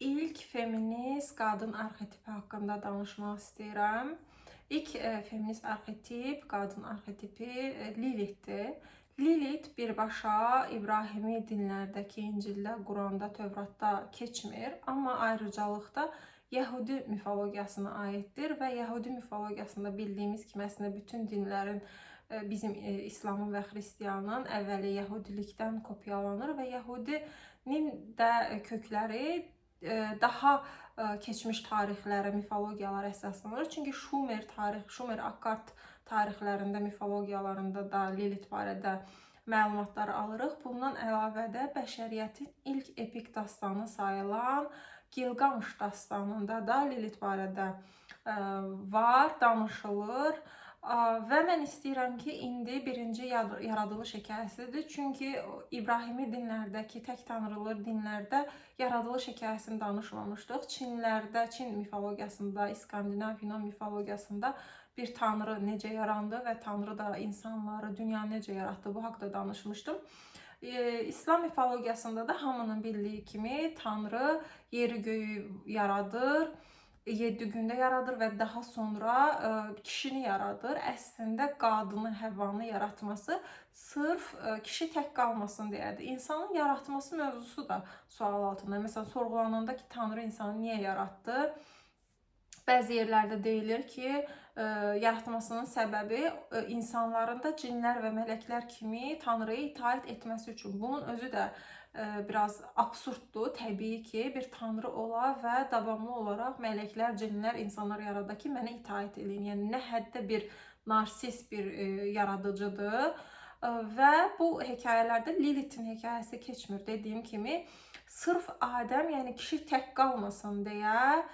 İlk feminist qadın arxetipi haqqında danışmaq istəyirəm. İlk feminist arxetip, qadın arxetipi Lilithdir. Lilith birbaşa İbrahimi dinlərdəki İncildə, Quranda, Tövratda keçmir, amma ayrıcalıqda Yəhudi mifologiyasına aiddir və Yəhudi mifologiyasında bildiyimiz kimi əslində bütün dinlərin bizim İslamın və Xristiyanın əvvəli Yəhudilikdən kopyalanır və Yəhudinin də kökləri daha keçmiş tarixlərə, mifologiyalara əsaslanır. Çünki Şumer, Akkad tarixlərində, mifologiyalarında da Lilith barədə məlumatlar alırıq. Bundan əlavə də bəşəriyyətin ilk epik dastanı sayılan Gilgamış dastanında da Lilith barədə var, danışılır. Və mən istəyirəm ki, indi birinci yaradılış hekayəsidir. Çünki İbrahimi dinlərdəki, tək tanrılı dinlərdə yaradılış hekayəsini danışmamışdıq. Çin mifologiyasında, İskandinav Yunan mifologiyasında bir tanrı necə yarandı və tanrı da insanları, dünyanı necə yaratdı, bu haqda danışmışdım. İslam mifologiyasında da hamının bildiyi kimi tanrı yeri göyü yaradır, 7 gündə yaradır və daha sonra kişini yaradır. Əslində qadını, Həvvanı yaratması sırf kişi tək qalmasın deyədir. İnsanın yaratması mövzusu da sual altında. Məsələn, sorğulananda ki, Tanrı insanı niyə yaratdı? Bəzi yerlərdə deyilir ki, yaratmasının səbəbi insanların da cinlər və mələklər kimi Tanrıya itaət etməsi üçün. Bunun özü də biraz absurddur. Təbii ki, bir tanrı ola və davamlı olaraq mələklər, cinlər, insanlar yarada ki, mənə itaət edin. Yəni nə həddə bir narsist bir yaradıcıdır. Və bu hekayələrdə Lilithin hekayəsi keçmir. Dediyim kimi, sırf Adəm, yəni kişi tək qalmasın deyə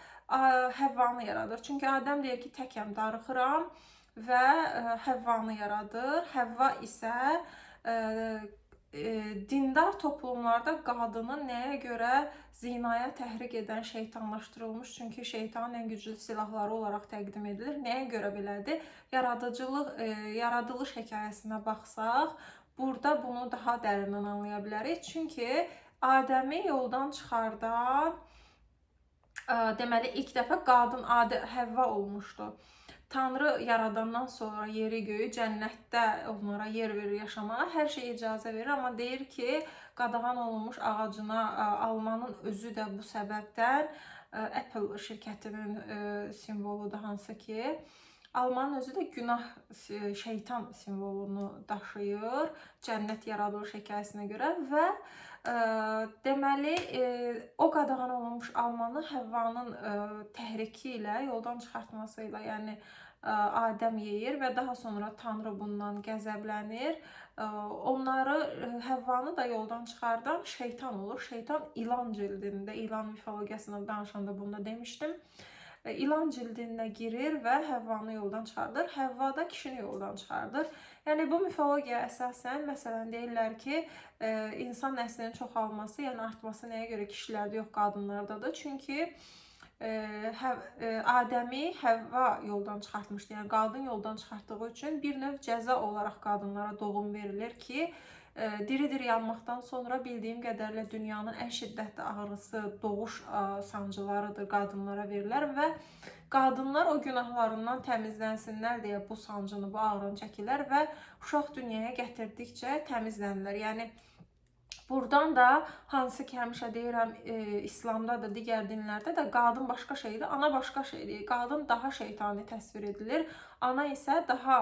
Həvvanı yaradır. Çünki Adəm deyir ki, təkəm, darıxıram və Həvvanı yaradır. Həvva isə dindar toplumlarda qadını nəyə görə zinaya təhrik edən, şeytanlaşdırılmış, çünki şeytanın ən güclü silahları olaraq təqdim edilir. Nəyə görə belədir? Yaradılış hekayəsinə baxsaq, burada bunu daha dərindən anlaya bilərik. Çünki Adəmi yoldan çıxardan, deməli, ilk dəfə qadın Həvva olmuşdu. Tanrı yaradandan sonra yeri göyü, cənnətdə onlara yer verir yaşamağa, hər şey icazə verir. Amma deyir ki, qadağan olunmuş ağacına almanın özü də bu səbəbdən Apple şirkətinin simvoludur, hansı ki, almanın özü də günah, şeytan simvolunu daşıyır cənnət yaradılış hekayəsinə görə və deməli, o qadağan olunmuş almanı Həvvanın təhriki ilə, yoldan çıxartması ilə, yəni Adəm yeyir və daha sonra Tanrı bundan qəzəblənir. Onları, Həvvanı da yoldan çıxardan şeytan olur. Şeytan ilan cildində, ilan mifologiyasından danışanda bunu da demişdim. İlan cildinə girir və Həvvanı yoldan çıxardır. Həvva da kişini yoldan çıxardır. Yəni bu mifologiya əsasən, məsələn, deyirlər ki, insan nəslinin çoxalması, yəni artması nəyə görə kişilərdə yox, qadınlardadır? Çünki Adəmi Həvva yoldan çıxartmışdı. Yəni qadın yoldan çıxartdığı üçün bir növ cəza olaraq qadınlara doğum verilir ki, diri-diri yanmaqdan sonra bildiyim qədərlə dünyanın ən şiddətli ağrısı doğuş sancılarıdır, qadınlara verilər və qadınlar o günahlarından təmizlənsinlər deyə bu sancını, bu ağrını çəkirlər və uşaq dünyaya gətirdikcə təmizlənirlər. Yəni buradan da, hansı ki, həmişə deyirəm, İslamda da, digər dinlərdə də qadın başqa şeydir, ana başqa şeydir. Qadın daha şeytani təsvir edilir, ana isə daha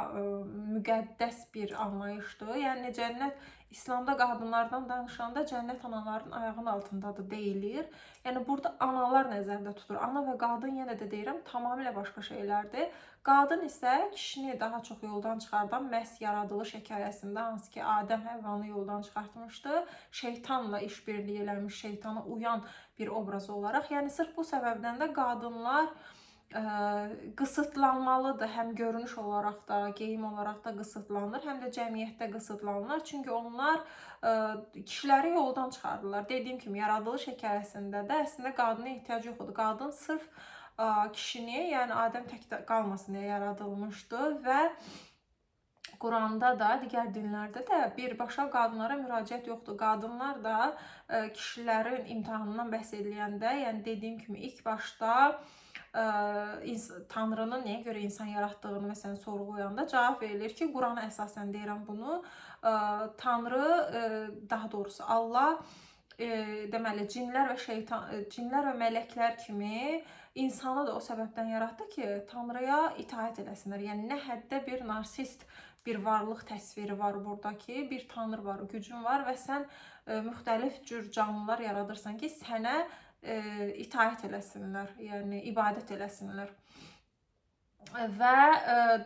müqəddəs bir anlayışdır. Yəni cənnət, İslamda qadınlardan danışanda cənnət anaların ayağının altındadır deyilir. Yəni burada analar nəzərdə tutulur. Ana və qadın, yenə də deyirəm, tamamilə başqa şeylərdir. Qadın isə kişini daha çox yoldan çıxardan məhz yaradılış hekayəsində, hansı ki, Adəm Həvvanı yoldan çıxartmışdı, şeytanla işbirliyi eləmiş, şeytana uyan bir obraz olaraq. Yəni sırf bu səbəbdən də qadınlar qısıtlanmalıdır. Həm görünüş olaraq da, geyim olaraq da qısıtlanır, həm də cəmiyyətdə qısıtlanırlar. Çünki onlar kişiləri yoldan çıxardırlar. Dediyim kimi, yaradılış hekayəsində də əslində qadına ehtiyac yoxdur. Qadın sırf kişini, yəni Adəm tək qalmasın deyə yaradılmışdı və Quranda da, digər dinlərdə də birbaşa qadınlara müraciət yoxdur. Qadınlar da kişilərin imtahanından bəhs ediləndə, yəni dediyim kimi ilk başda Tanrının nəyə görə insan yaratdığını məsələn sorğulayanda cavab verilir ki, Qurana əsasən deyirəm bunu. Tanrı, daha doğrusu Allah deməli cinlər və mələklər kimi insanı da o səbəbdən yaratdı ki, Tanrıya itaət eləsinlər. Yəni nə həddə bir narsist bir varlıq təsviri var burada ki, bir tanrı var, gücün var və sən müxtəlif cür canlılar yaradırsan ki, sənə itaət eləsinlər, yəni ibadət eləsinlər. Və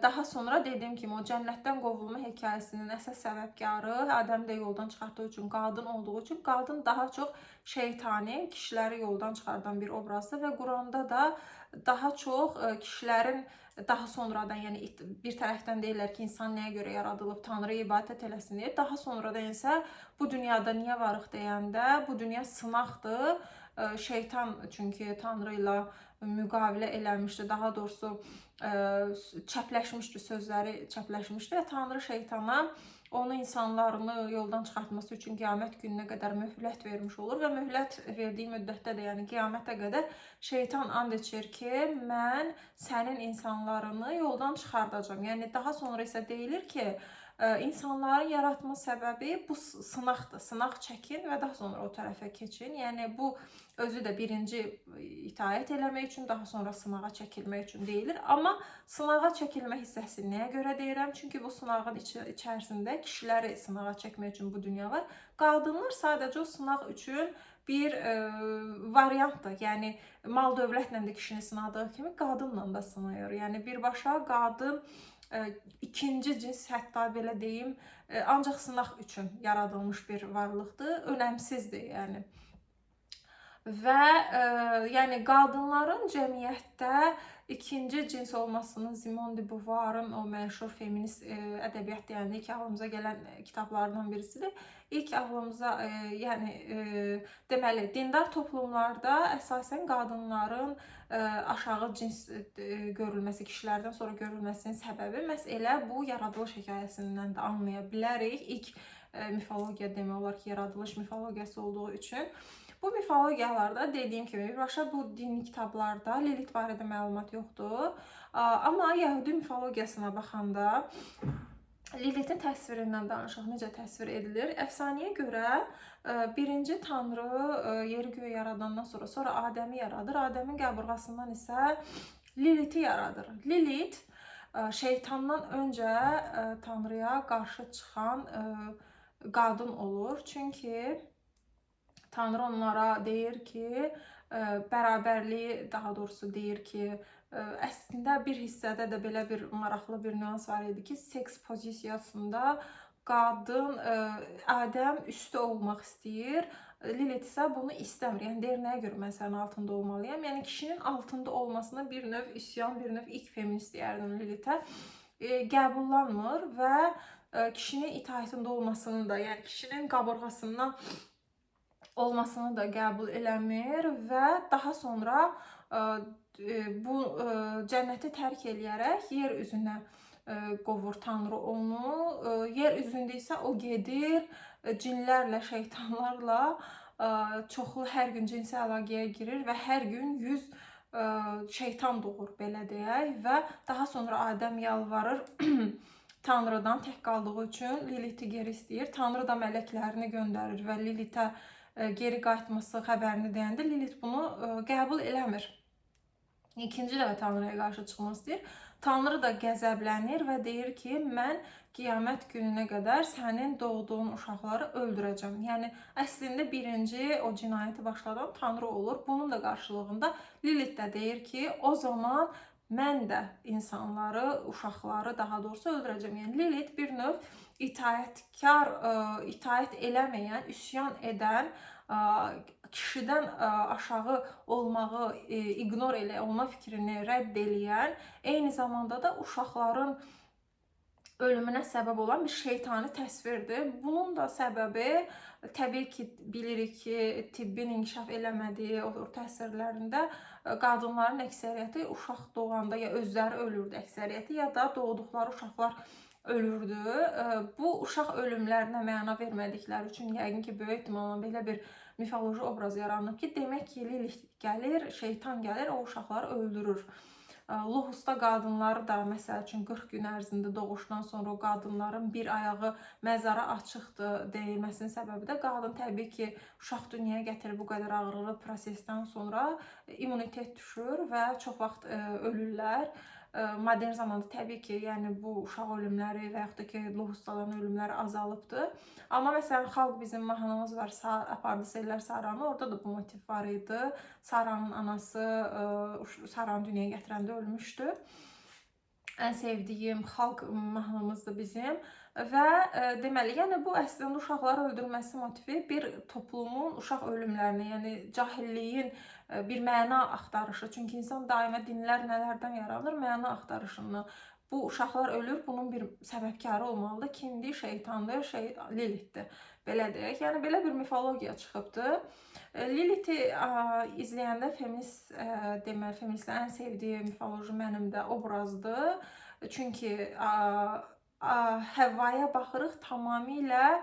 daha sonra dediyim kimi o cənnətdən qovulma hekayəsinin əsas səbəbkarı Adəmi də yoldan çıxartdığı üçün qadın olduğu üçün qadın daha çox şeytani, kişiləri yoldan çıxardan bir obrazdır və Quranda da daha çox kişilərin daha sonradan, yəni bir tərəfdən deyirlər ki, insan nəyə görə yaradılıb, Tanrıya ibadət eləsin deyə. Daha sonradan isə bu dünyada niyə varıq deyəndə, bu dünya sınaqdır. Şeytan çünki Tanrı ilə müqavilə eləmişdi, daha doğrusu çəpləşmişdi, sözləri çəpləşmişdi və Tanrı şeytana onu insanlarını yoldan çıxartması üçün qiyamət gününə qədər möhlət vermiş olur və möhlət verdiyi müddətdə də, yəni qiyamətə qədər şeytan and içir ki, mən sənin insanlarını yoldan çıxardacağam. Yəni daha sonra isə deyilir ki, insanların yaratma səbəbi bu sınaqdır. Sınaq çəkin və daha sonra o tərəfə keçin. Yəni bu özü də birinci itaət eləmək üçün, daha sonra sınağa çəkilmək üçün deyilir. Amma sınağa çəkilmə hissəsi nəyə görə deyirəm? Çünki bu sınağın içərisində kişiləri sınağa çəkmək üçün bu dünya var. Qadınlar sadəcə o sınaq üçün bir variantdır. Yəni mal dövlətlə də kişini sınadığı kimi qadınla da sınayır. Yəni birbaşa qadın ikinci cins, hətta belə deyim, ancaq sınaq üçün yaradılmış bir varlıqdır. Önəmsizdir, yəni. Və yəni qadınların cəmiyyətdə ikinci cins olmasının Simone de Beauvoir'ın o məşhur feminist ədəbiyyat deyəndə ilk ağlımıza gələn kitablardan birisidir. İlk ağlımıza, yəni deməli, dindar toplumlarda əsasən qadınların aşağı cins görülməsi, kişilərdən sonra görülməsinin səbəbi məhz elə bu yaradılış hekayəsindən də anlaya bilərik. İlk mifologiya demək olar ki, yaradılış mifologiyası olduğu üçün. Bu mifologiyalarda dediyim kimi birbaşa bu dini kitablarda Lilith barədə məlumat yoxdur. Amma Yəhudi mifologiyasına baxanda Lilithin təsvirindən danışaq, necə təsvir edilir? Əfsanəyə görə birinci Tanrı yeri göğü yaradandan sonra Adəmi yaradır. Adəmin qəbırğasından isə Lilithi yaradır. Lilith şeytandan öncə Tanrıya qarşı çıxan qadın olur. Çünki Tanrı onlara deyir ki, bərabərliyi, daha doğrusu deyir ki, əslində bir hissədə də belə bir maraqlı bir nüans var idi ki, seks pozisiyasında qadın, Adəm üstü olmaq istəyir, Lilith isə bunu istəmir. Yəni deyir, nəyə görə mən sənin altında olmalıyam? Yəni kişinin altında olmasına bir növ üsyan, bir növ ilk feminist deyərdim Lilithə, qəbullanmır və kişinin itaətində olmasını da, yəni kişinin qabırğasından olmasını da qəbul eləmir və daha sonra bu cənnəti tərk eləyərək yer üzünə qovur Tanrı onu. Yer üzündə isə o gedir cinlərlə, şeytanlarla çoxlu hər gün cinsi əlaqəyə girir və hər gün 100 şeytan doğur, belə deyək, və daha sonra Adəm yalvarır Tanrıdan tək qaldığı üçün Lilithi geri istəyir. Tanrı da mələklərini göndərir və Lilithə geri qayıtması xəbərini deyəndə Lilith bunu qəbul eləmir. İkinci dəfə Tanrıya qarşı çıxmaq istəyir. Tanrı da qəzəblənir və deyir ki, mən qiyamət gününə qədər sənin doğduğun uşaqları öldürəcəm. Yəni əslində birinci o cinayəti başladan Tanrı olur. Bunun da qarşılığında Lilith də deyir ki, o zaman mən də insanları, uşaqları daha doğrusu öldürəcəm. Yəni Lilith bir növ itaətkar, itaət eləməyən, üsyan edən, kişidən aşağı olmağı ignor elə, olma fikrini rədd eləyən, eyni zamanda da uşaqların ölümünə səbəb olan bir şeytani təsvirdir. Bunun da səbəbi təbii ki, bilirik ki, tibbin inkişaf eləmədiyi o təsirlərində qadınların əksəriyyəti uşaq doğanda ya özləri ölürdü əksəriyyəti, ya da doğduqları uşaqlar ölürdü. Bu uşaq ölümlərinə məna vermədikləri üçün yəqin ki, böyük ehtimalla belə bir mifoloji obraz yaranıb ki, demək ki, Lilith gəlir, şeytan gəlir, o uşaqları öldürür. Lohusda qadınları da məsəl üçün 40 gün ərzində doğuşdan sonra o qadınların bir ayağı məzara açıqdır deyilməsinin səbəbi də qadın təbii ki, uşaq dünyaya gətirib bu qədər ağrılı prosesdən sonra immunitet düşür və çox vaxt ölürlər. Modern zamanda təbii ki, yəni bu uşaq ölümləri və yaxud da ki, lohustaların ölümləri azalıbdır. Amma məsələn, xalq bizim mahnımız var, apardı sellər Saranı, orada da bu motiv var idi. Saranın anası Saranı dünyaya gətirəndə ölmüşdü. Ən sevdiyim xalq mahnımızdır bizim. Və deməli, yəni bu əslində uşaqları öldürməsi motivi bir toplumun uşaq ölümlərini, yəni cahilliyin bir məna axtarışı. Çünki insan daima dinlər nələrdən yaranır? Məna axtarışından. Bu uşaqlar ölür, bunun bir səbəbkarı olmalıdır. Kimdir? Şeytandır, Lilithdir. Belə deyək. Yəni belə bir mifologiya çıxıbdı. Lilithi izləyəndə deməli, feministlərin ən sevdiyi mifoloji mənim də obrazdır. Çünki Həvvaya baxırıq, tamamilə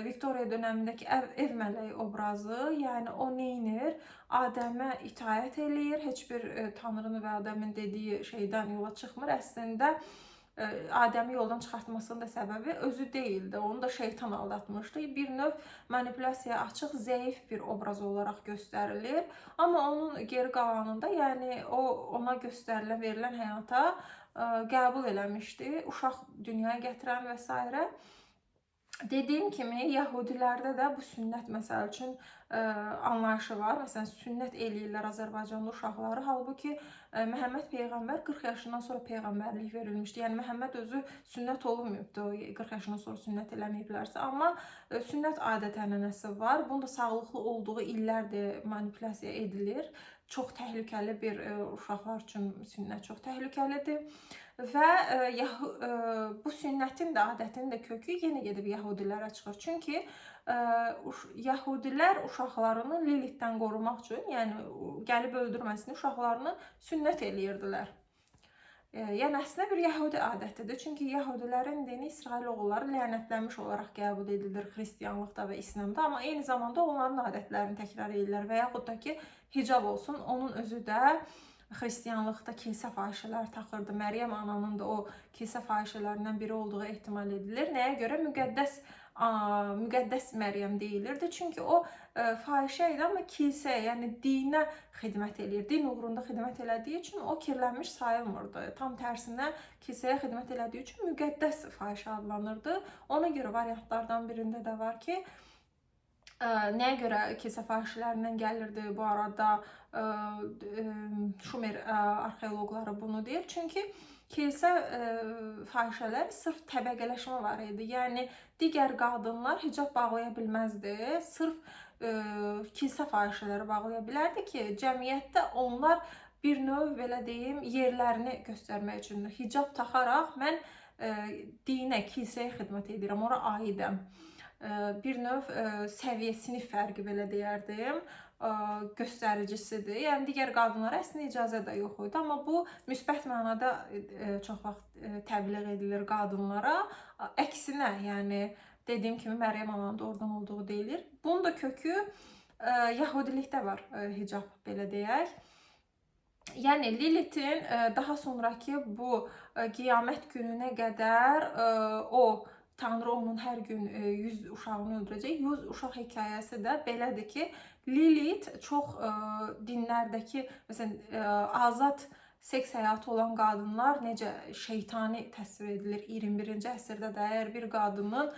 Viktoriya dönəmindəki ev mələyi obrazı, yəni o neynir? Adəmə itaət eləyir, heç bir Tanrının və Adəmin dediyi şeydən yola çıxmır. Əslində Adəmi yoldan çıxartmasının da səbəbi özü deyildi, onu da şeytan aldatmışdı. Bir növ manipulyasiyaya açıq, zəif bir obraz olaraq göstərilir. Amma onun geri qalanında, yəni o ona göstərilən, verilən həyata qəbul eləmişdi, uşaq dünyaya gətirən və s. Dediyim kimi, Yahudilərdə də bu sünnət məsəl üçün anlayışı var. Məsələn, sünnət eləyirlər Azərbaycanlı uşaqları. Halbuki Məhəmməd Peyğəmbər 40 yaşından sonra peyğəmbərlik verilmişdi. Yəni Məhəmməd özü sünnət olunmayıbdı, 40 yaşından sonra sünnət eləməyiblərsə. Amma sünnət adət-ənənəsi var. Bunun da sağlıqlı olduğu illərdir manipulyasiya edilir. Çox təhlükəli bir uşaqlar üçün sünnət çox təhlükəlidir. Və bu sünnətin də, adətin də kökü yenə gedib Yahudilərə çıxır. Çünki Yahudilər uşaqlarını Lilithdən qorumaq üçün, yəni gəlib öldürməsini uşaqlarını sünnət eləyirdilər. Yəni əslində bir Yahudi adətidir. Çünki Yahudilərin dini İsrail oğulları lənətlənmiş olaraq qəbul edilir xristianlıqda və İslamda. Amma eyni zamanda onların adətlərini təkrar edirlər və yaxud da ki, hicab olsun, onun özü də xristianlıqda kilsə fahişələri taxırdı. Məryəm ananın da o kilsə fahişələrindən biri olduğu ehtimal edilir. Nəyə görə? Müqəddəs Məryəm deyilirdi. Çünki o fahişə idi, amma kilsəyə, yəni dinə xidmət edir. Din uğrunda xidmət elədiyi üçün o kirlənmiş sayılmırdı. Tam tərsinə kilsəyə xidmət elədiyi üçün müqəddəs fahişə adlanırdı. Ona görə variantlardan birində də var ki, nəyə görə kilsə fahişələrindən gəlirdi bu arada Şumer arxeoloqları bunu deyir. Çünki kilsə fahişələri sırf təbəqələşmə var idi. Yəni digər qadınlar hicab bağlaya bilməzdi. Sırf kilsə fahişələri bağlaya bilərdi ki, cəmiyyətdə onlar bir növ belə deyim yerlərini göstərmək üçün hicab taxaraq mən dinə, kilsəyə xidmət edirəm, ora aidəm. Bir növ səviyyə, sinif fərqi belə deyərdim, göstəricisidir. Yəni digər qadınlara əslində icazə də yox idi, amma bu müsbət mənada çox vaxt təbliğ edilir qadınlara. Əksinə, yəni dediyim kimi Məryəm ananın da oradan olduğu deyilir. Bunun da kökü Yahudilikdə var, hicab belə deyək. Yəni Lilithin daha sonraki bu qiyamət gününə qədər o Tanrı onun hər gün 100 uşağını öldürəcək. 100 uşaq hekayəsi də belədir ki, Lilith çox dinlərdəki, məsələn, azad seks həyatı olan qadınlar necə şeytani təsvir edilir 21-ci əsrdə də əgər bir qadının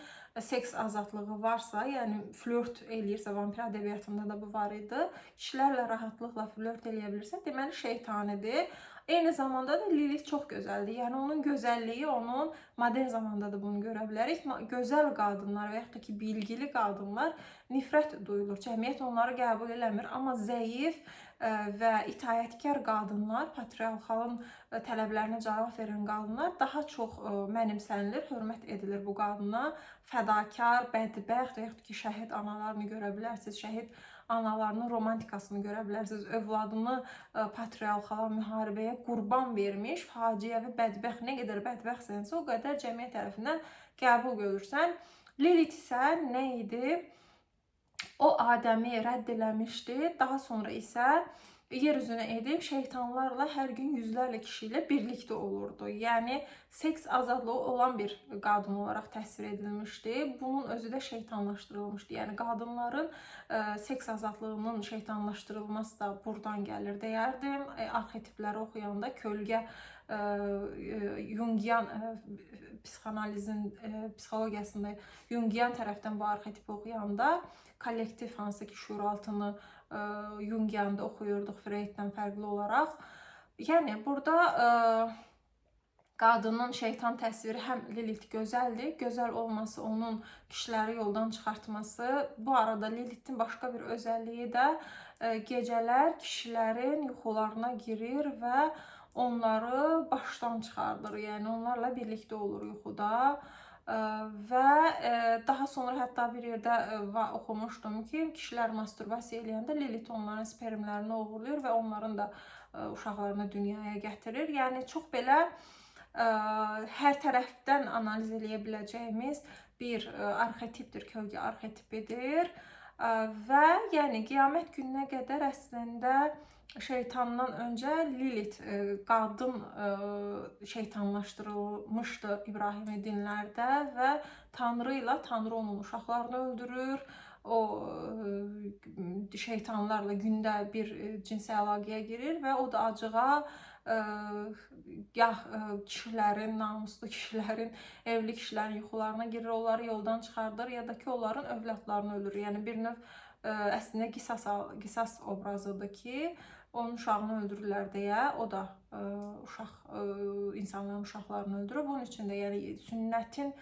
seks azadlığı varsa, yəni flört eləyirsə, vampir ədəbiyyatında da bu var idi, kişilərlə rahatlıqla flört eləyə bilirsə, deməli şeytanidir. Eyni zamanda da Lilith çox gözəldir. Yəni onun gözəlliyi, onun modern zamanda da bunu görə bilərik. Gözəl qadınlar və yaxud da ki, bilgili qadınlar nifrət duyulur. Cəmiyyət onları qəbul eləmir. Amma zəif və itayətkar qadınlar, patriarxalın tələblərinə cavab verən qadınlar daha çox mənimsənilir, hörmət edilir bu qadına. Fədakar, bədbəxt və yaxud ki, şəhid analarını görə bilərsiniz. Şəhid analarının romantikasını görə bilərsiniz. Övladını patriarxal müharibəyə qurban vermiş, faciəvi, bədbəxt, nə qədər bədbəxtsənsə, o qədər cəmiyyət tərəfindən qəbul görürsən. Lilith isə nə idi? O Adəmi rədd eləmişdi. Daha sonra isə yer üzünə edib şeytanlarla hər gün yüzlərlə kişi ilə birlikdə olurdu. Yəni seks azadlığı olan bir qadın olaraq təsvir edilmişdi. Bunun özü də şeytanlaşdırılmışdı. Yəni qadınların seks azadlığının şeytanlaşdırılması da buradan gəlir deyərdim. Arxetipləri oxuyanda kölgə Jungian psixanalizin psixologiyasında Jungian tərəfdən bu arxetipi oxuyanda kollektiv hansı ki şuuraltını Jungian'da oxuyurduq Freud'dan fərqli olaraq. Yəni burada qadının şeytan təsviri həm Lilith gözəldir, gözəl olması, onun kişiləri yoldan çıxartması. Bu arada Lilith'in başqa bir özəlliyi də gecələr kişilərin yuxularına girir və onları başdan çıxardır. Yəni onlarla birlikdə olur yuxuda. Və daha sonra hətta bir yerdə oxumuşdum ki, kişilər masturbasiya eləyəndə Lilith onların spermlərini oğurlayır və onların da uşaqlarını dünyaya gətirir. Yəni çox belə hər tərəfdən analiz eləyə biləcəyimiz bir arxetipdir, kölgə arxetipidir. Və yəni qiyamət gününə qədər əslində şeytandan öncə Lilith qadın şeytanlaşdırılmışdı İbrahimi dinlərdə və Tanrı ilə Tanrı onun uşaqlarını öldürür. O şeytanlarla gündə bir cinsi əlaqəyə girir və o da acığa gah kişilərin, namuslu kişilərin, evli kişilərin yuxularına girir, onları yoldan çıxardır ya da ki onların övladlarını öldürür. Yəni bir növ əslində qisas obrazıdır ki, onun uşağını öldürürlər deyə, o da insanların uşaqlarını öldürür. Bunun üçün də yəni sünnətin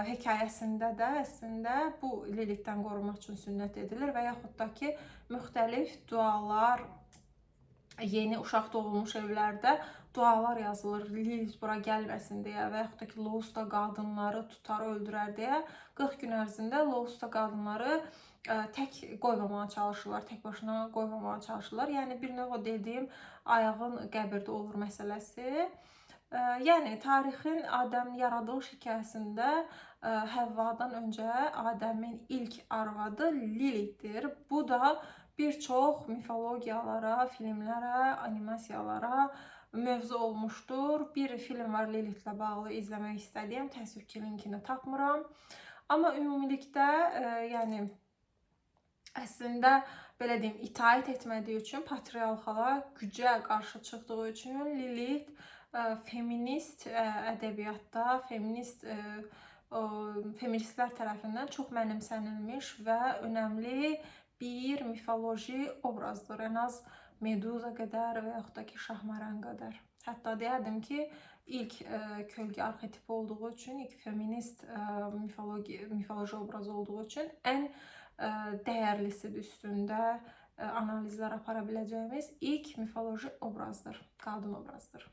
hekayəsində də əslində bu Lilithdən qorunmaq üçün sünnət edilir və yaxud da ki müxtəlif dualar, yeni uşaq doğulmuş evlərdə dualar yazılır, Lilith bura gəlməsin deyə və yaxud da ki Lousta qadınları tutar, öldürər deyə 40 gün ərzində Lousta qadınları tək qoymamağa çalışırlar, tək başına qoymamağa çalışırlar. Yəni bir növ o dediyim ayağın qəbirdə olur məsələsi. Yəni tarixin Adəmin yaradılış hekayəsində Həvvadan öncə Adəmin ilk arvadı Lilithdir. Bu da bir çox mifologiyalara, filmlərə, animasiyalara mövzu olmuşdur. Bir film var Lilithlə bağlı izləmək istədiyim, təəssüf ki linkini tapmıram. Amma ümumilikdə yəni əslində belə deyim, itaət etmədiyi üçün, patriarxala gücə qarşı çıxdığı üçün Lilith feminist ədəbiyyatda, feministlər tərəfindən çox mənimsənilmiş və önəmli bir mifoloji obrazdır. Ən az Meduza qədər və yaxud da ki Şahmaran qədər. Hətta deyərdim ki, ilk kölgə arxetipi olduğu üçün, ilk feminist mifoloji obrazı olduğu üçün ən dəyərlisidir, üstündə analizlər apara biləcəyimiz ilk mifoloji obrazdır, qadın obrazdır.